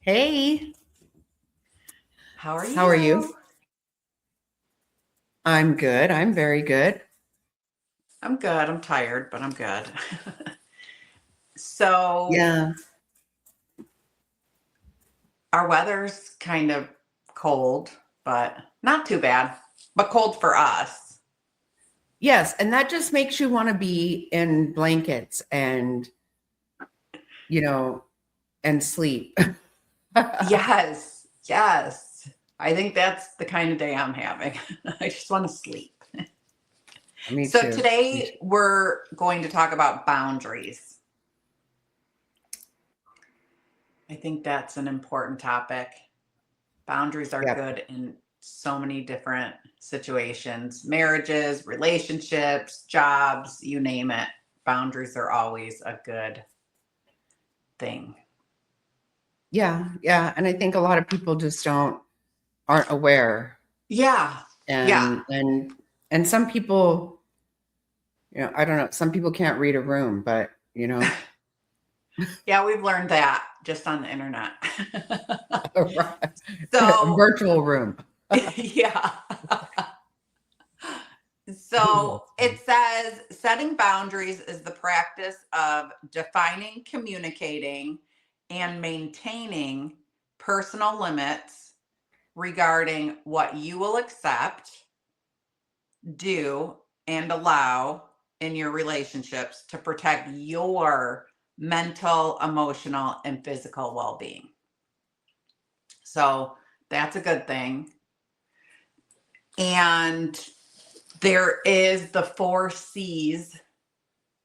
Hey, How are how are you? you? I'm good. I'm very good. I'm good. I'm tired, but I'm good. So, Yeah. our weather's kind of cold, but not too bad, but cold for us. Yes. And that just makes you want to be in blankets and, you know, and sleep. Yes, yes. I think that's the kind of day I'm having. I just want to sleep. Me So, too. Me today too. we're going to talk about boundaries. I think that's an important topic. Boundaries are Yep. good in so many different situations, marriages, relationships, jobs, you name it. Boundaries are always a good thing. Yeah. Yeah. And I think a lot of people just aren't aware. Yeah. Yeah. And some people, I don't know, some people can't read a room, but Yeah, we've learned that just on the internet. a So, virtual room. yeah. So That's it funny. says setting boundaries is the practice of defining, communicating, and maintaining personal limits regarding what you will accept, do, and allow in your relationships to protect your mental, emotional, and physical well being. So that's a good thing. And there is the 4 C's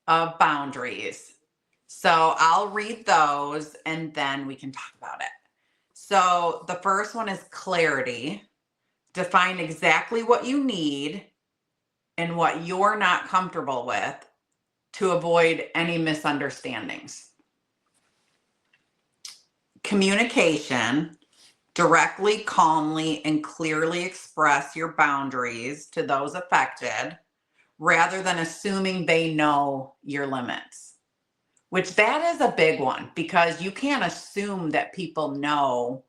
of boundaries. So I'll read those and then we can talk about it. So the first one is clarity. Define exactly what you need and what you're not comfortable with to avoid any misunderstandings. Communication. Directly, calmly, and clearly express your boundaries to those affected rather than assuming they know your limits. Which that is a big one because you can't assume that people know,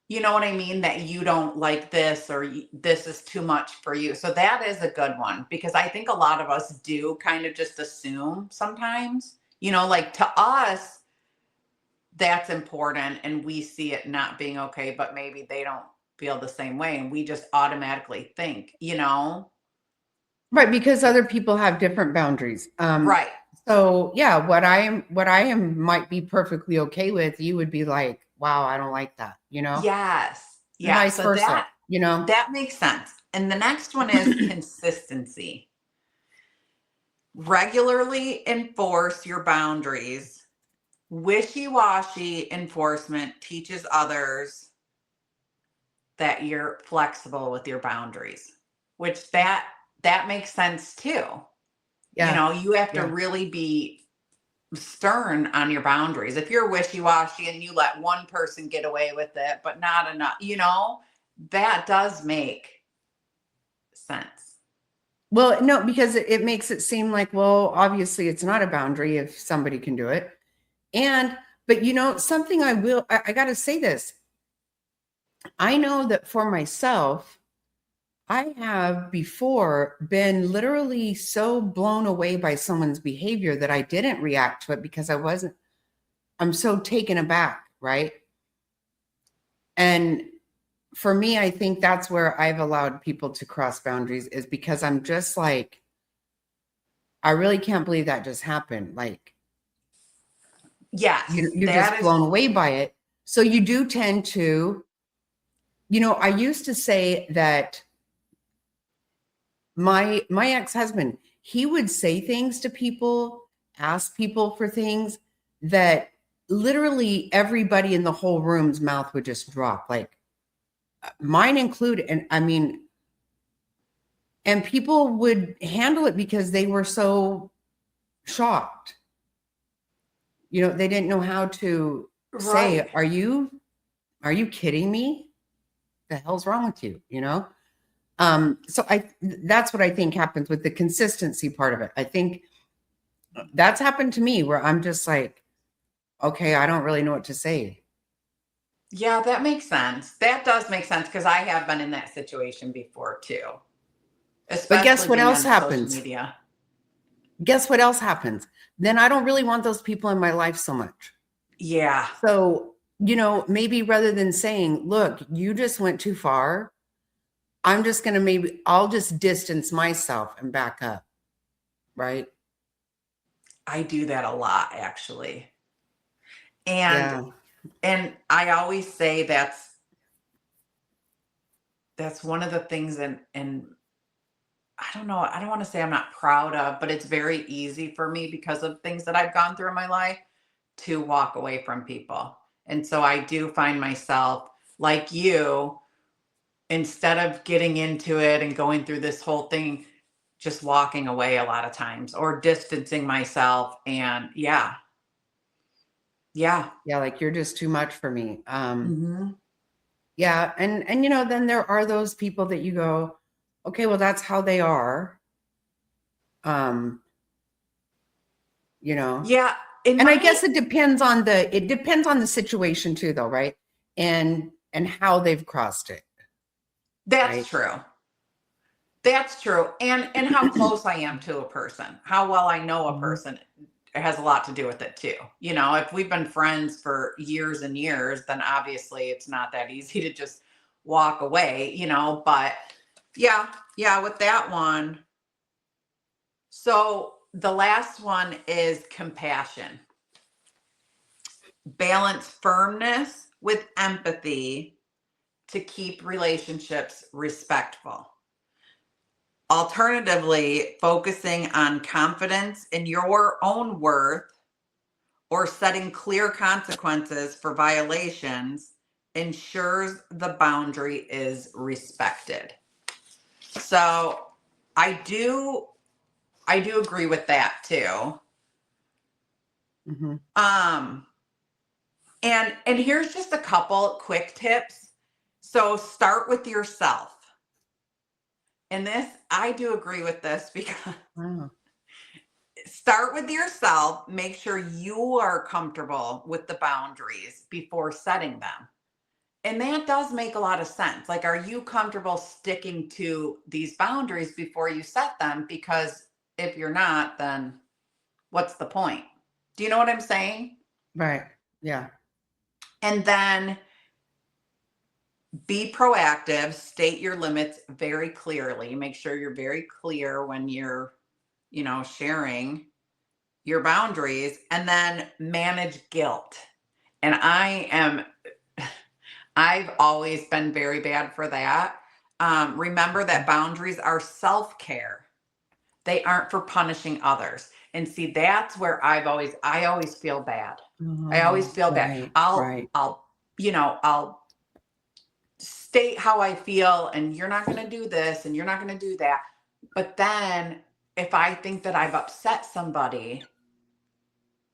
you know what I mean, that you don't like this or this is too much for you. So that is a good one because I think a lot of us do kind of just assume sometimes, like to us, that's important and we see it not being okay, but maybe they don't feel the same way and we just automatically think. Right, because other people have different boundaries. Right. So yeah, what I am might be perfectly okay with, you would be like, wow, I don't like that, Yes. and Yeah. vice So versa, that makes sense. And the next one is consistency. Regularly enforce your boundaries. Wishy-washy enforcement teaches others that you're flexible with your boundaries, which that makes sense too. Yeah, You have to yeah. really be stern on your boundaries. If you're wishy-washy and you let one person get away with it, but not enough, that does make sense. Well, no, because it makes it seem like, well, obviously it's not a boundary if somebody can do it. And but something I got to say this. I know that for myself, I have before been literally so blown away by someone's behavior that I didn't react to it because I'm so taken aback, right? And for me, I think that's where I've allowed people to cross boundaries is because I'm just like, I really can't believe that just happened. Like, Yes, you're just that is blown away by it. So you do tend to, I used to say that my ex-husband, he would say things to people, ask people for things that literally everybody in the whole room's mouth would just drop, like mine included. And I mean, and people would handle it because they were so shocked. They didn't know how to say, right. are you kidding me? The hell's wrong with you? So that's what I think happens with the consistency part of it. I think that's happened to me where I'm just like, okay, I don't really know what to say. Yeah, that makes sense. That does make sense because I have been in that situation before too, But guess especially what being else on social happens? media. Guess what else happens? Then I don't really want those people in my life so much. Yeah. So, maybe rather than saying, look, you just went too far, I'm just going to I'll just distance myself and back up. Right. I do that a lot actually. And Yeah. I always say that's one of the things and I don't know, I don't want to say I'm not proud of, but it's very easy for me because of things that I've gone through in my life to walk away from people. And so I do find myself like you, instead of getting into it and going through this whole thing, just walking away a lot of times or distancing myself. And yeah, yeah. Yeah. Like you're just too much for me. Hmm. Yeah. And, then there are those people that you go, okay, well, that's how they are. Um, you know, Yeah. In and I my guess it depends on the situation too, though. Right. And how they've crossed it. That's Right. true. That's true. And how close I am to a person, how well I know a Mhm. person has a lot to do with it too. You know, if we've been friends for years and years, then obviously it's not that easy to just walk away, but yeah, yeah, with that one. So the last one is compassion. Balance firmness with empathy to keep relationships respectful. Alternatively, focusing on confidence in your own worth or setting clear consequences for violations ensures the boundary is respected. So I do agree with that too. Mhm. Um and here's just a couple quick tips. So start with yourself. And this I do agree with this because Wow. start with yourself, make sure you are comfortable with the boundaries before setting them. And that does make a lot of sense. Like, are you comfortable sticking to these boundaries before you set them? Because if you're not, then what's the point? Do you know what I'm saying? Right. Yeah. And then be proactive, state your limits very clearly. Make sure you're very clear when you're, sharing your boundaries, and then manage guilt. And I've always been very bad for that. Remember that boundaries are self care, they aren't for punishing others. And see, that's where I always feel bad. I always Oh, feel bad. right. I'll, Right. I'll, I'll state how I feel, and you're not going to do this, and you're not going to do that. But then if I think that I've upset somebody,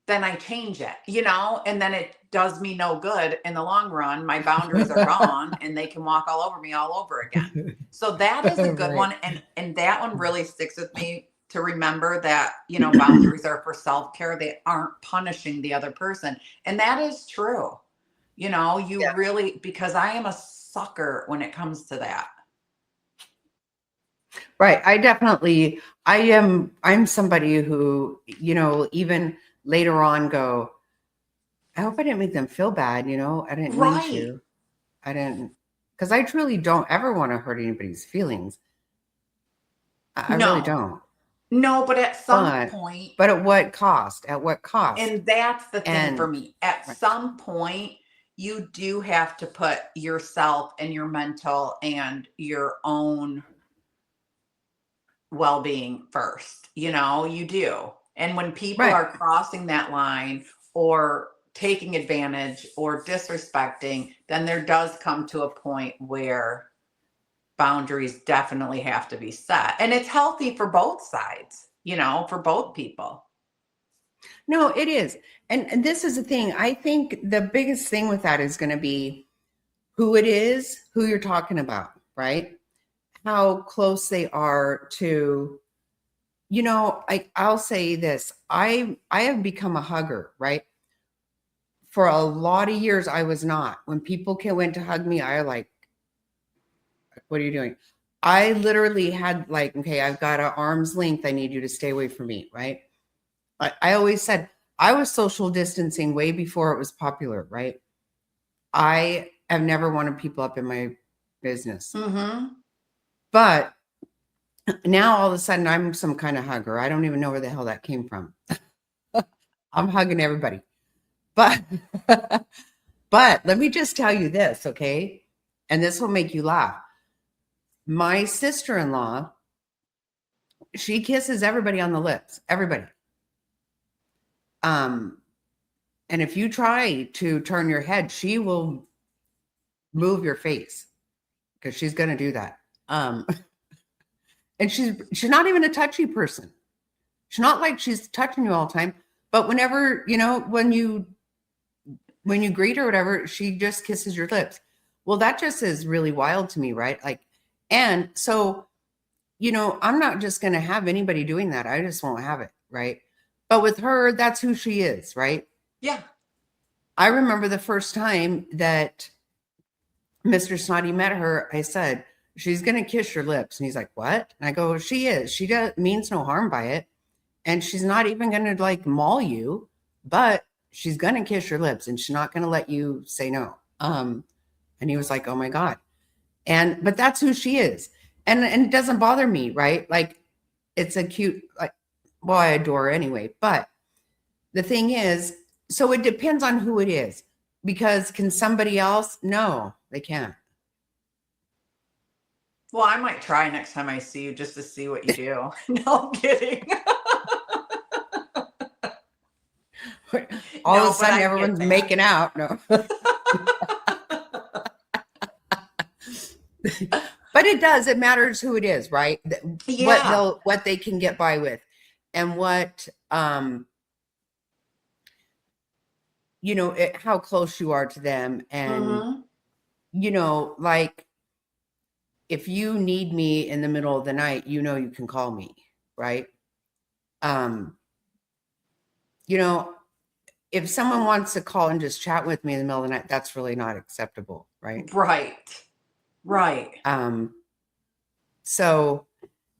then I change it, and then it does me no good in the long run. My boundaries are gone and they can walk all over me all over again. So that is a good Right. one. And that one really sticks with me to remember that, boundaries are for self-care. They aren't punishing the other person. And that is true. You Yeah. really, because I am a sucker when it comes to that. Right. I'm somebody who, even later on go, I hope I didn't make them feel bad. I didn't mean Right. to. I didn't, because I truly don't ever want to hurt anybody's feelings. I really No, don't. no, but at some But, point, but at what cost? At what cost? and that's the thing for And me. At right. some point, you do have to put yourself and your mental and your own well being first. You do. And when people Right. are crossing that line or taking advantage or disrespecting, then there does come to a point where boundaries definitely have to be set. And it's healthy for both sides, for both people. No, it is. And this is the thing. I think the biggest thing with that is going to be who it is, who you're talking about, right? How close they are to, I'll say this. I have become a hugger, right? for a lot of years, I was not. When people went to hug me, I like, what are you doing? I literally had like, okay, I've got an arm's length. I need you to stay away from me, right? I always said I was social distancing way before it was popular, right? I have never wanted people up in my business. But now all of a sudden I'm some kind of hugger. I don't even know where the hell that came from. I'm hugging everybody. But but let me just tell you this, okay? And this will make you laugh. My sister-in-law, she kisses everybody on the lips, everybody. And if you try to turn your head, she will move your face because she's going to do that. And she's not even a touchy person. She's not like she's touching you all the time, but whenever, when you greet her or whatever, she just kisses your lips. Well, that just is really wild to me, right? Like, and so, I'm not just going to have anybody doing that. I just won't have it, right? But with her, that's who she is, right? Yeah. I remember the first time that Mr. Snotty met her, I said, she's going to kiss your lips. And he's like, what? And I go, she is. She means no harm by it. And she's not even going to like maul you, but she's going to kiss your lips and she's not going to let you say no. And he was like, oh my God. But that's who she is. And it doesn't bother me, right? Like, it's a cute, like, well, I adore her anyway. But the thing is, so it depends on who it is, because can somebody else? No, they can't. Well, I might try next time I see you just to see what you do. No, I'm kidding. All of a sudden, everyone's making out. No. But it does. It matters who it is, right? Yeah. What they can get by with, and what how close you are to them, and like, if you need me in the middle of the night, you can call me, right? If someone wants to call and just chat with me in the middle of the night, that's really not acceptable, right? Right. So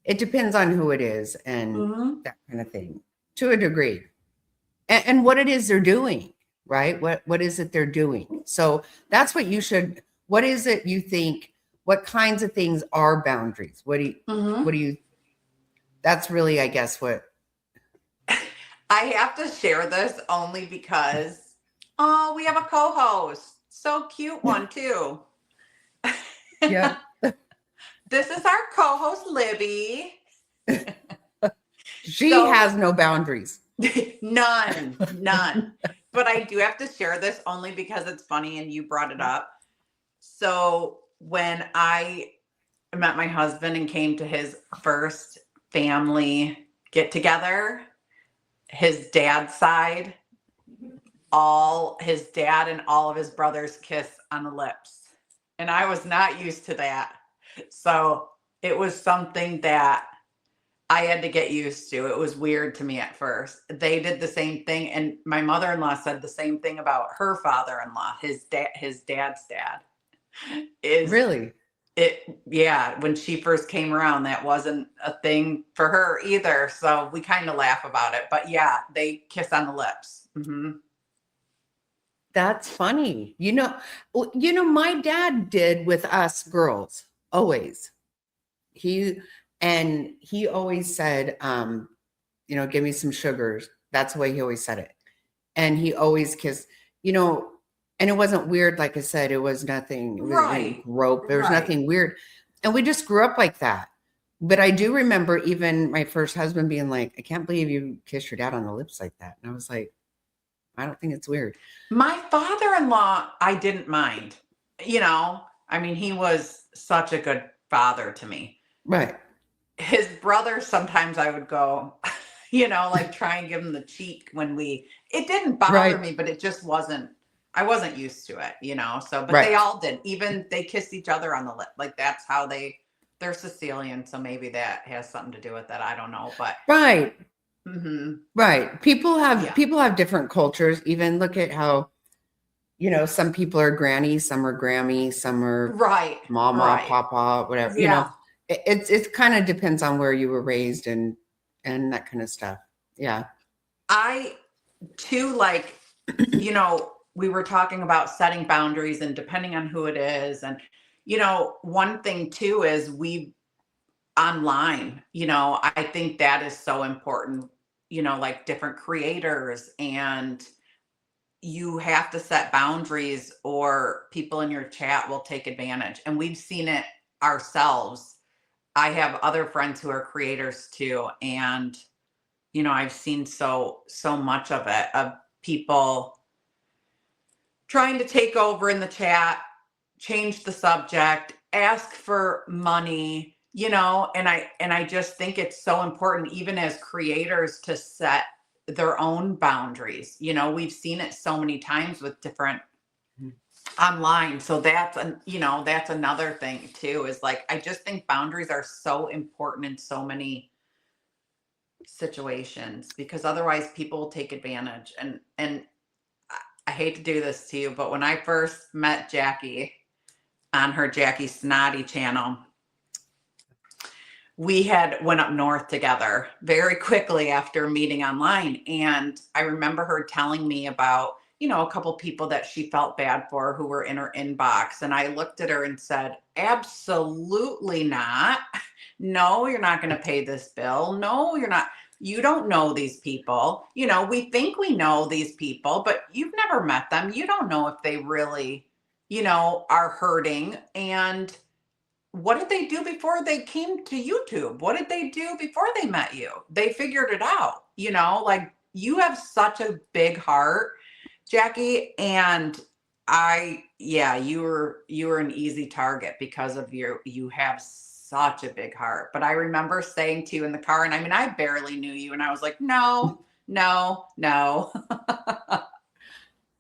it depends on who it is and that kind of thing, to a degree, and what it is they're doing, right? What is it they're doing? So that's what what is it you think? What kinds of things are boundaries? What do you? That's really, I guess, what. I have to share this only because, we have a co-host, so cute one too. Yeah. This is our co-host, Libby. She has no boundaries. None. But I do have to share this only because it's funny and you brought it up. So when I met my husband and came to his first family get together, his dad's side, his dad and all of his brothers kiss on the lips. And I was not used to that. So it was something that I had to get used to. It was weird to me at first. They did the same thing. And my mother-in-law said the same thing about her father-in-law, his dad's dad. Really? Yeah, when she first came around, that wasn't a thing for her either. So we kind of laugh about it. But yeah, they kiss on the lips. That's funny. My dad did with us girls always. He always said, give me some sugars. That's the way he always said it. And he always kissed, and it wasn't weird. Like I said, it was nothing. Right. Rope. There was nothing weird. And we just grew up like that. But I do remember even my first husband being like, I can't believe you kissed your dad on the lips like that. And I was like, I don't think it's weird. My father-in-law, I didn't mind. I mean, he was such a good father to me. Right. His brother, sometimes I would go, like try and give him the cheek it didn't bother me, but it just I wasn't used to it, but they all did. Even they kissed each other on the lip. Like that's how they're Sicilian. So maybe that has something to do with that. I don't know, but. Right. Right. People have different cultures. Even look at how some people are granny, some are Grammy, some are Right. mama, Right. papa, whatever, Yeah. it kind of depends on where you were raised and that kind of stuff. Yeah. I too, like, we were talking about setting boundaries and depending on who it is. And, one thing too is online, I think that is so important, like different creators, and you have to set boundaries or people in your chat will take advantage. And we've seen it ourselves. I have other friends who are creators too. And, I've seen so much of it, of people trying to take over in the chat, change the subject, ask for money, and I just think it's so important, even as creators, to set their own boundaries. We've seen it so many times with different online. So that's another thing too, is like, I just think boundaries are so important in so many situations, because otherwise people will take advantage. And I hate to do this to you, but when I first met Jackie on her Jackie Snotty channel, we had went up north together very quickly after meeting online. And I remember her telling me about, a couple people that she felt bad for who were in her inbox. And I looked at her and said, absolutely not. No, you're not going to pay this bill. No, you're not. You don't know these people. We think we know these people, but you've never met them. You don't know if they really, are hurting. And what did they do before they came to YouTube? What did they do before they met you? They figured it out, like, you have such a big heart, Jackie. And you were an easy target because of you have such a big heart. But I remember saying to you in the car, and I mean, I barely knew you, and I was like, no, no, no.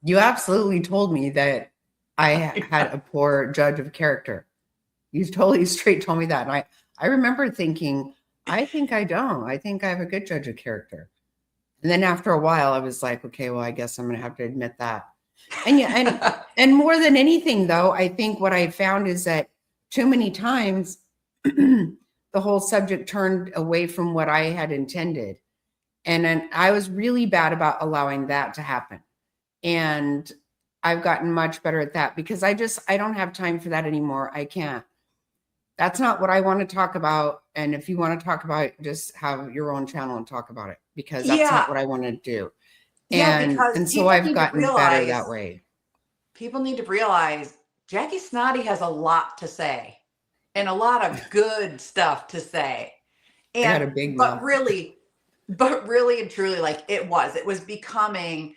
You absolutely told me that I had a poor judge of character. You totally straight told me that. And I remember thinking, I think I don't. I think I have a good judge of character. And then after a while, I was like, okay, well, I guess I'm going to have to admit that. And yeah, and more than anything, though, I think what I found is that too many times the whole subject turned away from what I had intended. And then I was really bad about allowing that to happen. And I've gotten much better at that, because I don't have time for that anymore. I can't. That's not what I want to talk about. And if you want to talk about it, just have your own channel and talk about it, because that's not what I want to do. And so I've gotten better that way. People need to realize Jackie Snotty has a lot to say, and a lot of good stuff to say. And I got a big mouth. really and truly, like, it was becoming,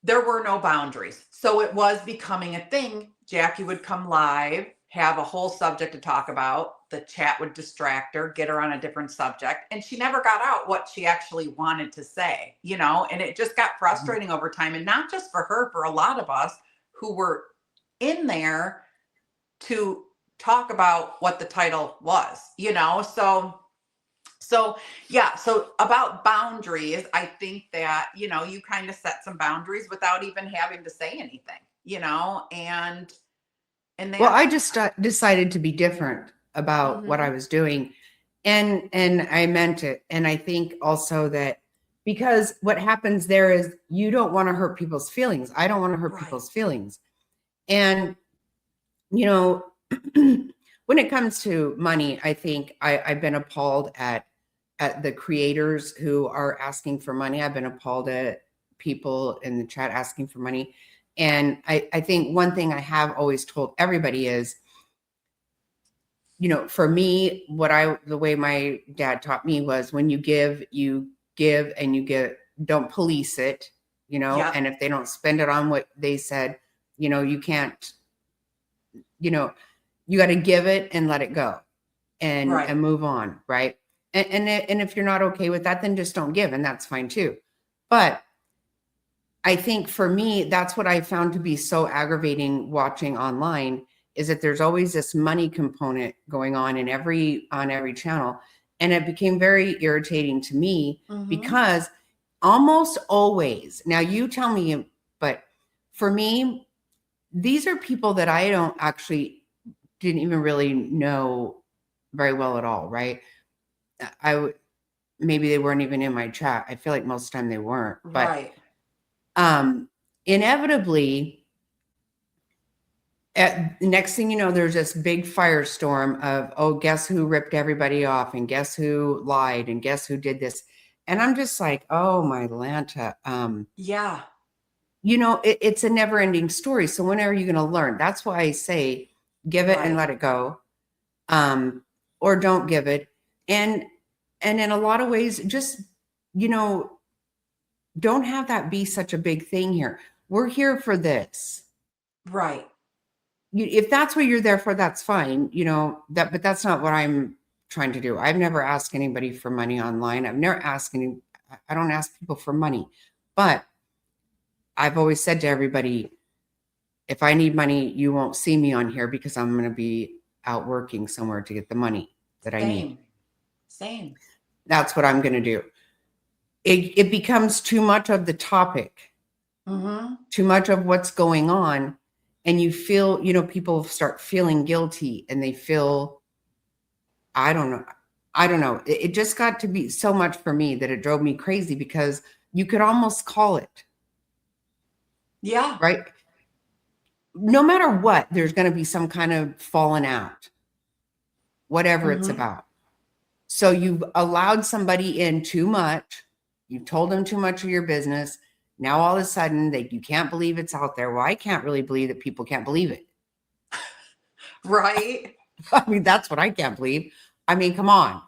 there were no boundaries. So it was becoming a thing. Jackie would come live, have a whole subject to talk about. The chat would distract her, get her on a different subject. And she never got out what she actually wanted to say, and it just got frustrating over time. And not just for her, for a lot of us who were in there to talk about what the title was, So about boundaries, I think that, you kind of set some boundaries without even having to say anything, and well, I just decided to be different about what I was doing, and I meant it. And I think also that, because what happens there is you don't want to hurt people's feelings. I don't want to hurt people's feelings. And, when it comes to money, I think I've been appalled at the creators who are asking for money. I've been appalled at people in the chat asking for money. And I think one thing I have always told everybody is, for me, the way my dad taught me was, when you give, and you give, don't police it, and if they don't spend it on what they said, you can't, you got to give it and let it go and move on. Right. And if you're not okay with that, then just don't give. And that's fine too. But I think for me, that's what I found to be so aggravating watching online, is that there's always this money component going on every channel. And it became very irritating to me, because almost always, now you tell me, but for me, these are people that I don't actually didn't even really know very well at all, right? Maybe they weren't even in my chat. I feel like most of the time they weren't. But Right. inevitably, next thing you know, there's this big firestorm of, oh, guess who ripped everybody off, and guess who lied, and guess who did this. And I'm just like, oh my Lanta. Yeah. It's a never ending story. So when are you going to learn? That's why I say give it and Right. let it go. Or don't give it. And in a lot of ways, just, don't have that be such a big thing here. We're here for this. Right. If that's what you're there for, that's fine. But that's not what I'm trying to do. I've never asked anybody for money online. I don't ask people for money, but I've always said to everybody, if I need money, you won't see me on here because I'm going to be out working somewhere to get the money that I need. Same. That's what I'm going to do. It becomes too much of the topic, too much of what's going on. And you feel, people start feeling guilty and they feel, I don't know. It just got to be so much for me that it drove me crazy because you could almost call it. Yeah. Right. No matter what, there's going to be some kind of falling out, whatever it's about. So you've allowed somebody in too much. You've told them too much of your business. Now all of a sudden you can't believe it's out there. Well, I can't really believe that people can't believe it. Right. I mean, that's what I can't believe. I mean, come on,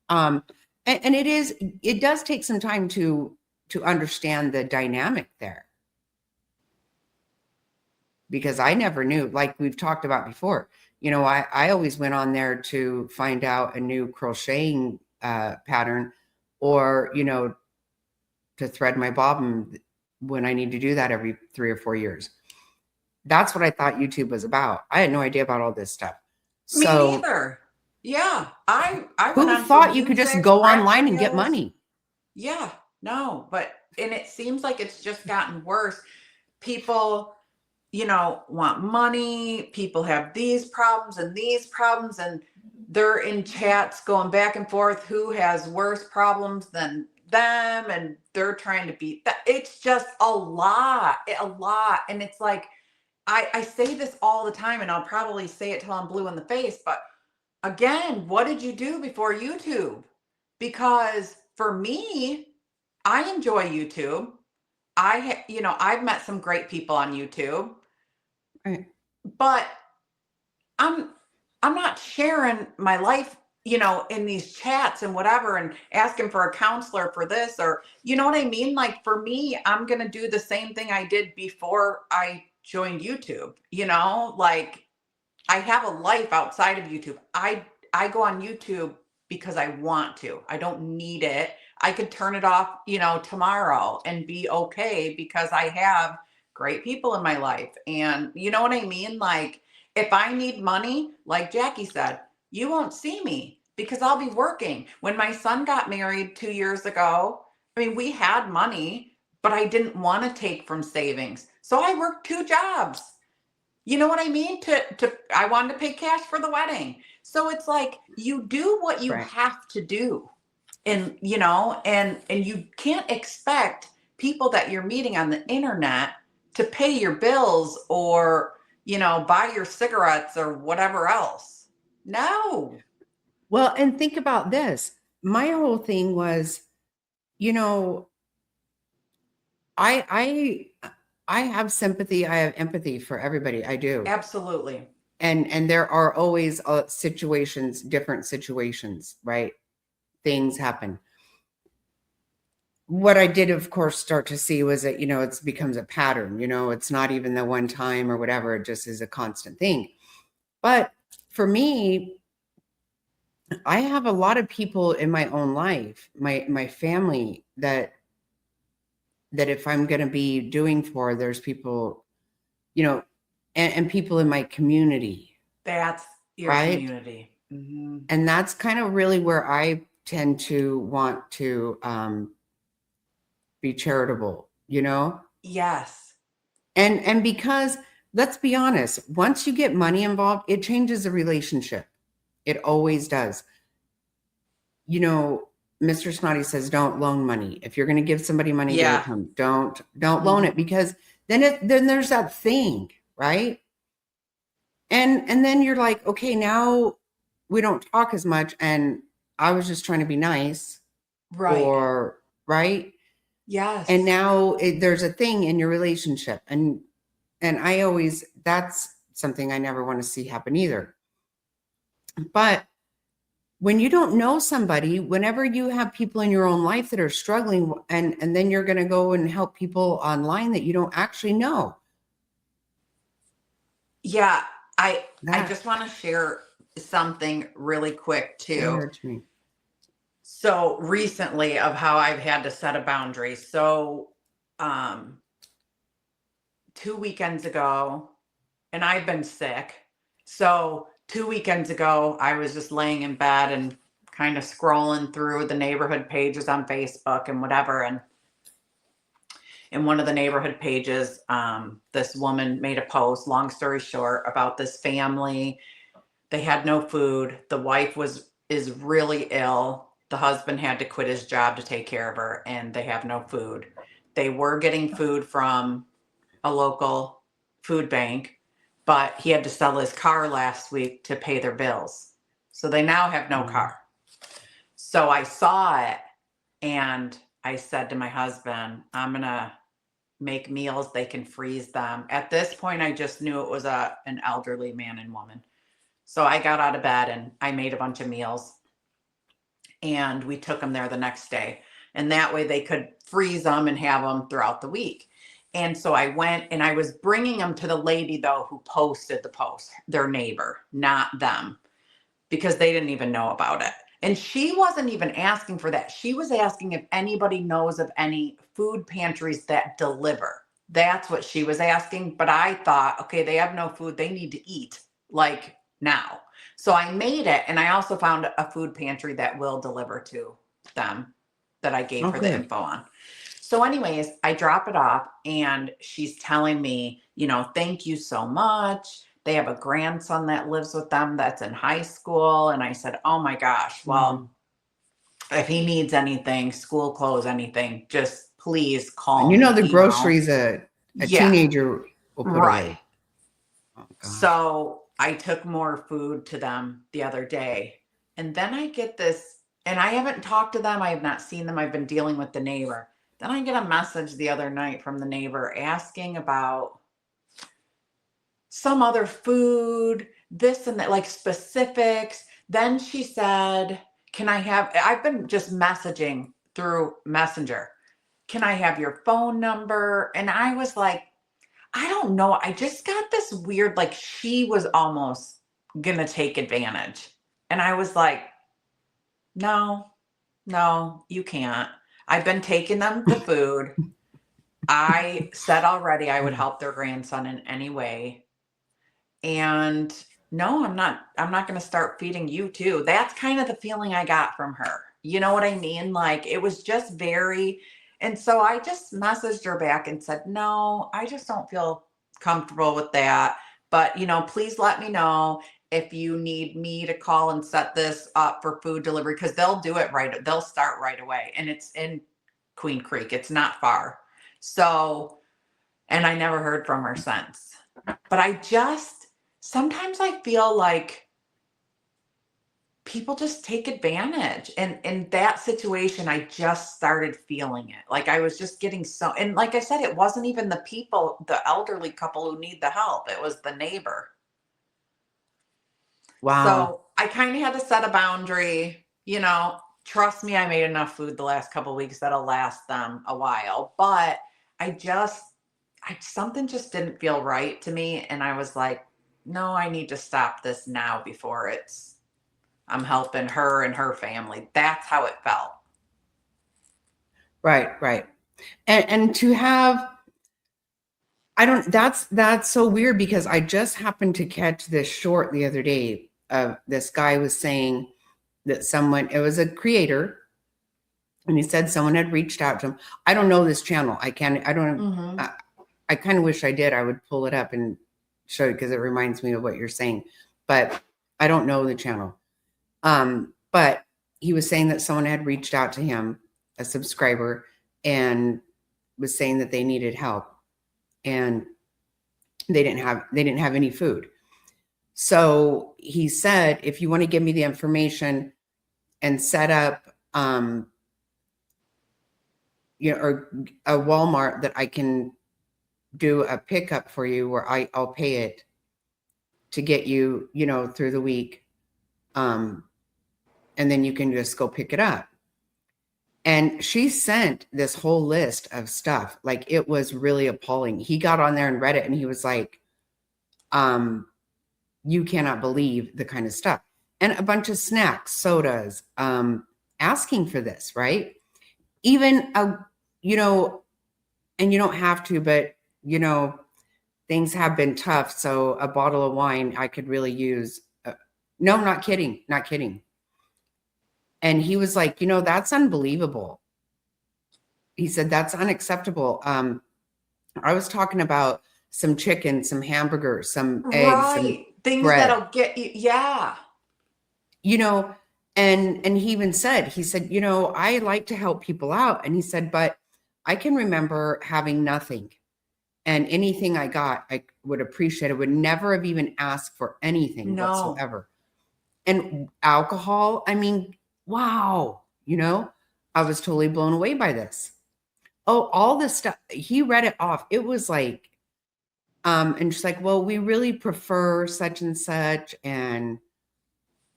and it does take some time to understand the dynamic there. Because I never knew, like we've talked about before, I always went on there to find out a new crocheting pattern or, to thread my bobbin when I need to do that every 3 or 4 years. That's what I thought YouTube was about. I had no idea about all this stuff. Me So neither. Yeah. I went who on for thought you could just music, go rap online and get videos. money? Yeah. No, and it seems like it's just gotten worse. People, want money. People have these problems, and they're in chats going back and forth who has worse problems than them, and they're trying to beat that. It's just a lot. And it's like, I say this all the time, and I'll probably say it till I'm blue in the face, but again, what did you do before YouTube? Because for me, I enjoy YouTube. I've met some great people on YouTube. Right. But I'm not sharing my life, in these chats and whatever, and asking for a counselor for this, or you know what I mean? Like for me, I'm gonna do the same thing I did before I joined YouTube, like I have a life outside of YouTube. I go on YouTube because I want to. I don't need it. I could turn it off, tomorrow and be okay because I have great people in my life. And you know what I mean? Like if I need money, like Jackie said, you won't see me because I'll be working. When my son got married 2 years ago, I mean, we had money, but I didn't want to take from savings. So I worked 2 jobs. You know what I mean? I wanted to pay cash for the wedding. So it's like you do what you Right. have to do. And and you can't expect people that you're meeting on the internet to pay your bills or, buy your cigarettes or whatever else. No. Well, and think about this. My whole thing was, I have sympathy, I have empathy for everybody. I do. Absolutely. And there are always different situations, right? Things happen. What I did, of course, start to see was that, it becomes a pattern, it's not even the one time or whatever, it just is a constant thing. But for me, I have a lot of people in my own life, my family that if I'm going to be doing for, there's people, and people in my community. That's your right? community. Mm-hmm. And that's kind of really where I tend to want to be charitable, Yes. And because let's be honest, once you get money involved, it changes a relationship. It always does. You know, Mr. Snotty says don't loan money. If you're going to give somebody money, give it Yeah. to them. Don't loan it, because then there's that thing, right? And then you're like, okay, now we don't talk as much, and I was just trying to be nice, Right. or right? And Yes. now there's a thing in your relationship, and I always, that's something I never want to see happen either. But when you don't know somebody, whenever you have people in your own life that are struggling, and then you're going to go and help people online that you don't actually know, Yeah. I that just want to share something really quick that too. hurts me. So recently of how I've had to set a boundary. So um 2 weekends ago, and I've been sick. So 2 weekends ago, I was just laying in bed and kind of scrolling through the neighborhood pages on Facebook and whatever. And in one of the neighborhood pages, this woman made a post, long story short, about this family. They had no food. The wife is really ill. The husband had to quit his job to take care of her, and they have no food. They were getting food from a local food bank, but he had to sell his car last week to pay their bills. So they now have no car. So I saw it, and I said to my husband, I'm going to make meals. They can freeze them. At this point, I just knew it was an elderly man and woman. So I got out of bed and I made a bunch of meals, and we took them there the next day. And that way they could freeze them and have them throughout the week. And so I went and I was bringing them to the lady, though, who posted the post, their neighbor, not them, because they didn't even know about it. And she wasn't even asking for that. She was asking if anybody knows of any food pantries that deliver. That's what she was asking. But I thought, okay, they have no food. They need to eat like now. So I made it. And I also found a food pantry that will deliver to them that I gave Oh, her the good. info on. So, anyways, I drop it off and she's telling me, thank you so much. They have a grandson that lives with them that's in high school. And I said, oh my gosh, Mhm. well, if he needs anything, school clothes, anything, just please And call you know me, the groceries a Yeah, teenager will put right. away. Oh gosh. So I took more food to them the other day. And then I get this, and I haven't talked to them. I have not seen them. I've been dealing with the neighbor. Then I get a message the other night from the neighbor asking about some other food, this and that, like specifics. Then she said, I've been just messaging through Messenger. Can I have your phone number? And I was like, I don't know. I just got this weird, like she was almost gonna take advantage. And I was like, no, no, you can't. I've been taking them the food. I said already I would help their grandson in any way. And no, I'm not going to start feeding you too. That's kind of the feeling I got from her. You know what I mean? Like it was just very, and so I just messaged her back and said, no, I just don't feel comfortable with that. But, please let me know if you need me to call and set this up for food delivery, because they'll do it right. They'll start right away. And it's in Queen Creek. It's not far. So, and I never heard from her since. But sometimes I feel like people just take advantage. And in that situation, I just started feeling it. Like I was just getting and like I said, it wasn't even the elderly couple who need the help. It was the neighbor. Wow. So I kind of had to set a boundary, trust me, I made enough food the last couple of weeks that'll last them a while. But something just didn't feel right to me. And I was like, no, I need to stop this now before I'm helping her and her family. That's how it felt. Right, right. And to have, I don't, that's so weird, because I just happened to catch this short the other day of this guy was saying that it was a creator, And he said someone had reached out to him. I don't know this channel. I don't, Mm-hmm. I kind of wish I did. I would pull it up and show you because it reminds me of what you're saying, but I don't know the channel. But he was saying that someone had reached out to him, a subscriber, and was saying that they needed help and they didn't have any food. So he said, if you want to give me the information and set up, or a Walmart that I can do a pickup for you where I'll pay it to get you, through the week. And then you can just go pick it up. And she sent this whole list of stuff. Like, it was really appalling. He got on there and read it and he was like, you cannot believe the kind of stuff. And a bunch of snacks, sodas, asking for this, right? Even and you don't have to, but things have been tough. So a bottle of wine I could really use. No, not kidding. Not kidding. And he was like, that's unbelievable. He said, that's unacceptable. I was talking about some chicken, some hamburgers, some eggs, some Right. Things bread, that'll get you. Yeah. And he even said, I like to help people out. And he said, but I can remember having nothing. And anything I got, I would appreciate. I would never have even asked for anything No. whatsoever. And alcohol, I mean, wow, I was totally blown away by this. Oh, all this stuff. He read it off. It was like, and she's like, well, we really prefer such and such. And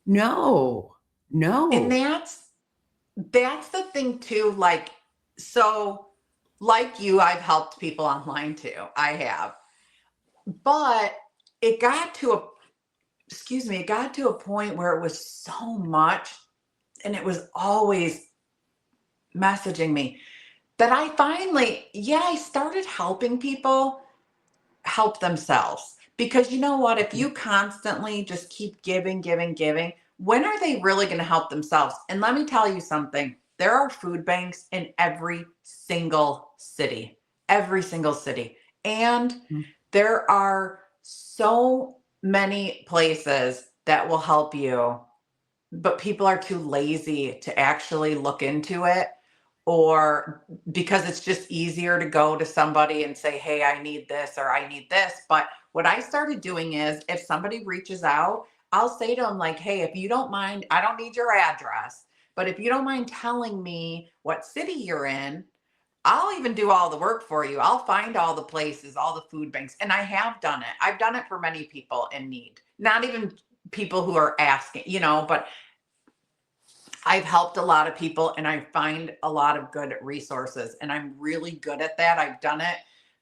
no. And that's the thing too. Like, so like you, I've helped people online too. I have. But it got to a point where it was so much and it was always messaging me that I finally, I started helping people help themselves. Because you know what? If you constantly just keep giving, when are they really going to help themselves? And let me tell you something. There are food banks in every single city. And there are so many places that will help you, but people are too lazy to actually look into it, or because it's just easier to go to somebody and say, hey, I need this or I need this. But what I started doing is, if somebody reaches out, I'll say to them, like, hey, if you don't mind, I don't need your address, but if you don't mind telling me what city you're in, I'll even do all the work for you. I'll find all the places, all the food banks. And I have done it. I've done it for many people in need, not even people who are asking, but I've helped a lot of people and I find a lot of good resources, and I'm really good at that. I've done it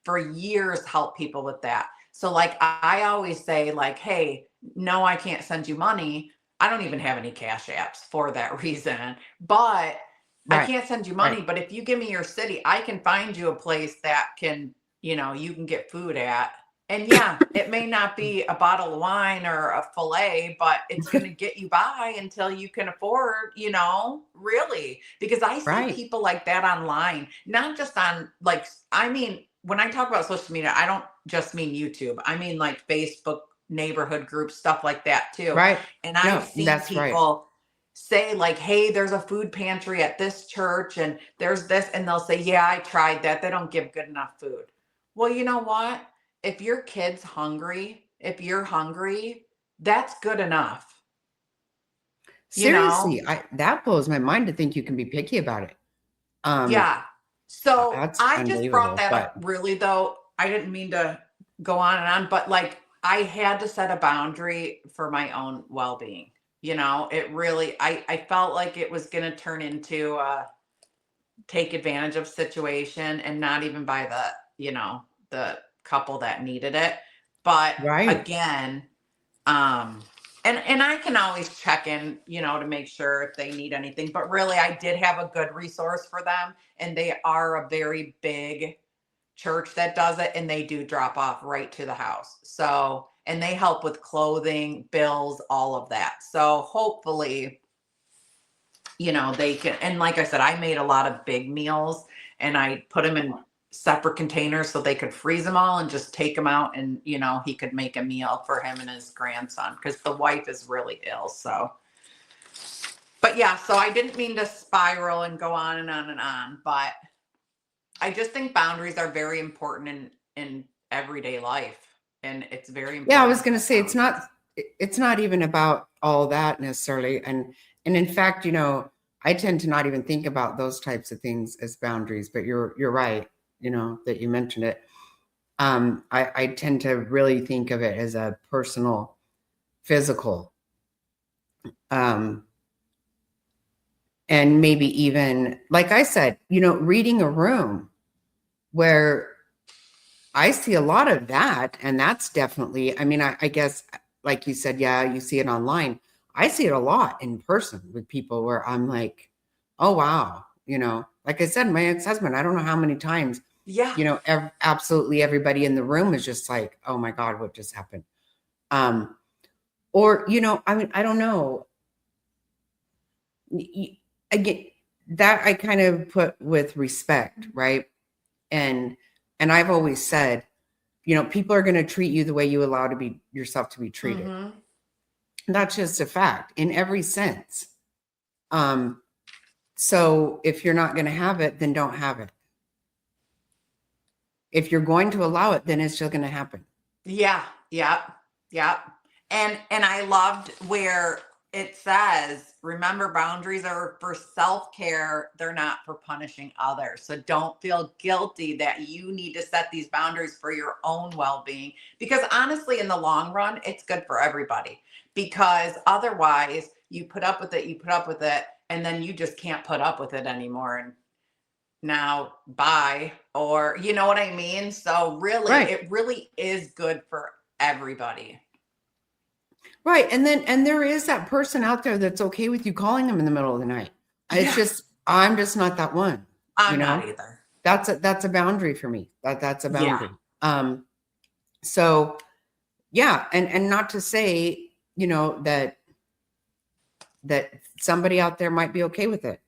for years, help people with that. So like, I always say, like, hey, no, I can't send you money. I don't even have any cash apps for that reason, but I Right. can't send you Right. money. But if you give me your city, I can find you a place that can, you can get food at. And yeah, it may not be a bottle of wine or a fillet, but it's going to get you by until you can afford, really. Because I see Right. people like that online, not just on, like, I mean, when I talk about social media, I don't just mean YouTube. I mean like Facebook neighborhood groups, stuff like that too. Right. And I've No, seen that's right. people say, like, hey, there's a food pantry at this church and there's this, and they'll say, yeah, I tried that. They don't give good enough food. Well, you know what? If your kid's hungry, if you're hungry, that's good enough. Seriously, that blows my mind to think you can be picky about it. Yeah. So That's I just brought unbelievable. that up, But really, though. I didn't mean to go on and on, but like, I had to set a boundary for my own well-being. It really, I felt like it was going to turn into a take advantage of situation, and not even by the couple that needed it. But right. again, and I can always check in, to make sure if they need anything. But really, I did have a good resource for them, and they are a very big church that does it, and they do drop off right to the house. So, and they help with clothing, bills, all of that. So hopefully they can, and like I said, I made a lot of big meals and I put them in separate containers so they could freeze them all and just take them out, and he could make a meal for him and his grandson because the wife is really ill. So, but yeah, so I didn't mean to spiral and go on and on and on, but I just think boundaries are very important in everyday life, and it's very important. Yeah, I was going to say it's not even about all that necessarily, and in fact, I tend to not even think about those types of things as boundaries. But you're right, that you mentioned it. I tend to really think of it as a personal, physical, and maybe even, like I said, reading a room where I see a lot of that. And that's definitely, I mean, I guess, like you said, yeah, you see it online. I see it a lot in person with people where I'm like, oh, wow. Like I said, my ex-husband, I don't know how many times, Yeah. Absolutely everybody in the room is just like, oh my God, what just happened? Or, I mean, I don't know. Again, that I kind of put with respect, right? And I've always said, people are going to treat you the way you allow yourself to be treated. Mm-hmm. That's just a fact in every sense. So if you're not going to have it, then don't have it. If you're going to allow it, then it's still going to happen. Yeah. Yeah. Yeah. And I loved where it says, remember, boundaries are for self-care. They're not for punishing others. So don't feel guilty that you need to set these boundaries for your own well-being, because honestly, in the long run, it's good for everybody, because otherwise you put up with it, and then you just can't put up with it anymore. And now bye, or you know what I mean? So really, Right. it really is good for everybody. Right. And there is that person out there that's okay with you calling them in the middle of the night. I'm just not that one. I'm not either. That's a boundary for me. That's a boundary. Yeah. So yeah, and not to say, that somebody out there might be okay with it.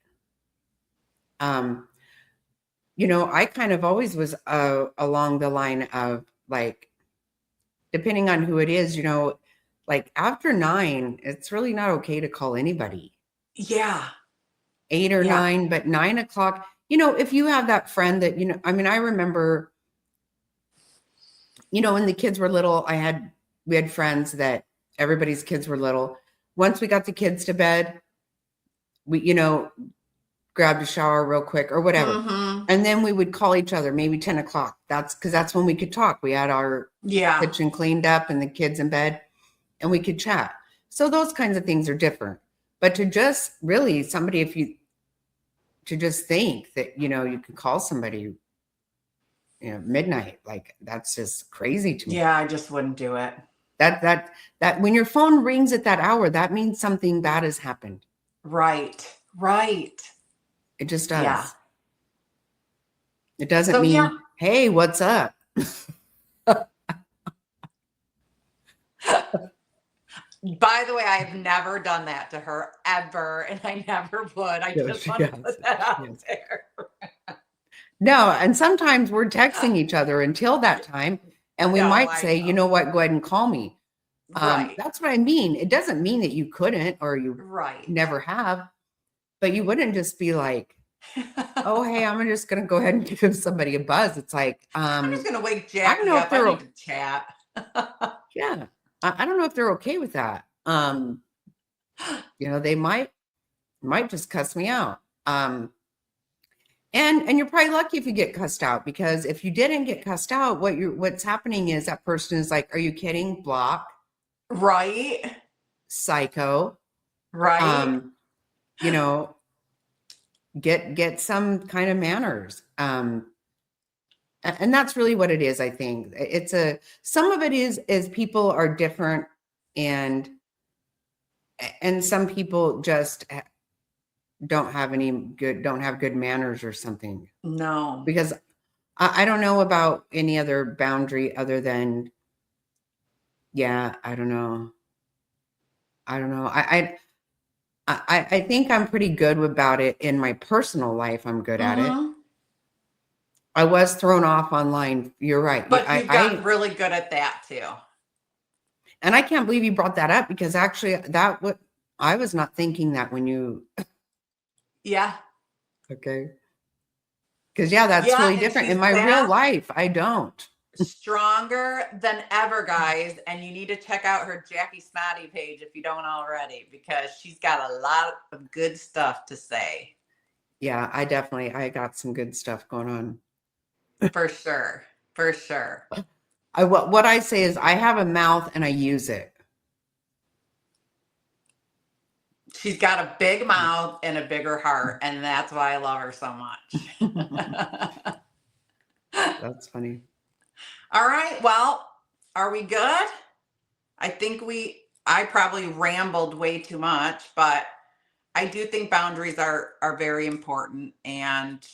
I kind of always was along the line of like, depending on who it is, like after 9, it's really not okay to call anybody. Yeah. 8 or 9, but 9 o'clock, if you have that friend that, I mean, I remember, when the kids were little, we had friends that everybody's kids were little. Once we got the kids to bed, we, grabbed a shower real quick or whatever. Mm-hmm. And then we would call each other maybe 10 o'clock. That's when we could talk. We had our kitchen cleaned up and the kids in bed, and we could chat. So those kinds of things are different. But to just really somebody, to just think that, you can call somebody, midnight, like that's just crazy to me. Yeah, I just wouldn't do it. That when your phone rings at that hour, that means something bad has happened. Right. It just does. Yeah. It doesn't mean, hey, what's up? By the way, I've never done that to her ever, and I never would. I just want to put that out there. No, and sometimes we're texting each other until that time, and we might say, you know what, go ahead and call me. That's what I mean. It doesn't mean that you couldn't or you never have, but you wouldn't just be like, oh, hey, I'm just going to go ahead and give somebody a buzz. It's like, I'm just going to wake Jackie up. I need to chat. Yeah. I don't know if they're okay with that. They might just cuss me out. And you're probably lucky if you get cussed out, because if you didn't get cussed out, what's happening is that person is like, are you kidding? Block. Right. Psycho. Right. Get some kind of manners. And that's really what it is. I think some of it is people are different, and some people just don't have good manners or something. No, because I don't know about any other boundary other than, I don't know. I think I'm pretty good about it in my personal life. I'm good at it. Mm-hmm. I was thrown off online. You're right. But you've gotten really good at that too. And I can't believe you brought that up because actually I was not thinking that when you. Yeah. Okay. Because that's Yeah, totally and different. she's In my real back life, I don't. stronger than ever, guys. And you need to check out her Jackie Snotty page if you don't already, because she's got a lot of good stuff to say. Yeah, I got some good stuff going on. For sure. For sure. What I say is I have a mouth and I use it. She's got a big mouth and a bigger heart, and that's why I love her so much. That's funny. All right. Well, are we good? I think I probably rambled way too much, but I do think boundaries are very important, and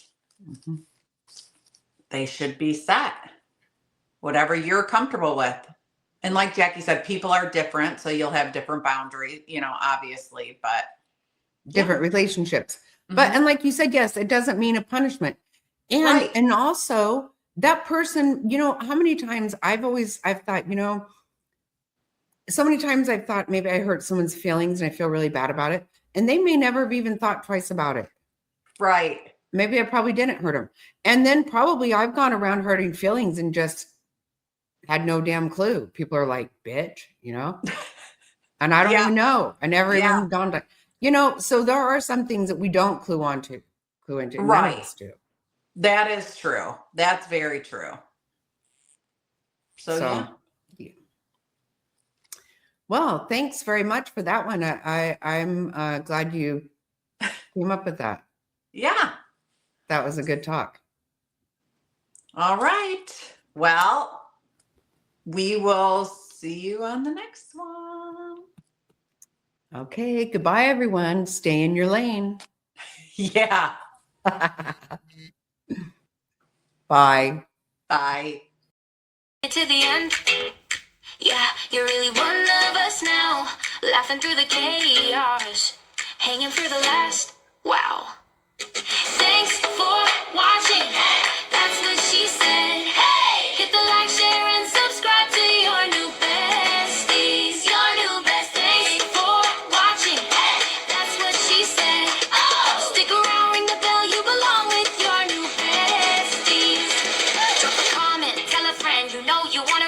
they should be set, whatever you're comfortable with. And like Jackie said, people are different, so you'll have different boundaries, obviously, but Different relationships. But mm-hmm. and like you said, yes, it doesn't mean a punishment. And Right. and also that person, how many times I've thought, so many times I've thought maybe I hurt someone's feelings and I feel really bad about it. And they may never have even thought twice about it. Right. Maybe I probably didn't hurt them. And then probably I've gone around hurting feelings and just had no damn clue. People are like, bitch, and I don't even know. I never even dawned on, so there are some things that we don't clue into. Right. None of us do. That is true. That's very true. So yeah. Well, thanks very much for that one. I'm glad you came up with that. Yeah. That was a good talk. All right. Well, we will see you on the next one. Okay. Goodbye, everyone. Stay in your lane. Yeah. Bye. Bye. To the end. Yeah, you're really one of us now. Laughing through the chaos. Hanging for the last. Wow. Thanks for watching. That's what she said. Hey! Hit the like, share, and subscribe to your new besties. Your new best. Thanks for watching. Hey! That's what she said. Oh! Stick around, ring the bell. You belong with your new besties. Drop a comment, tell a friend you know you want.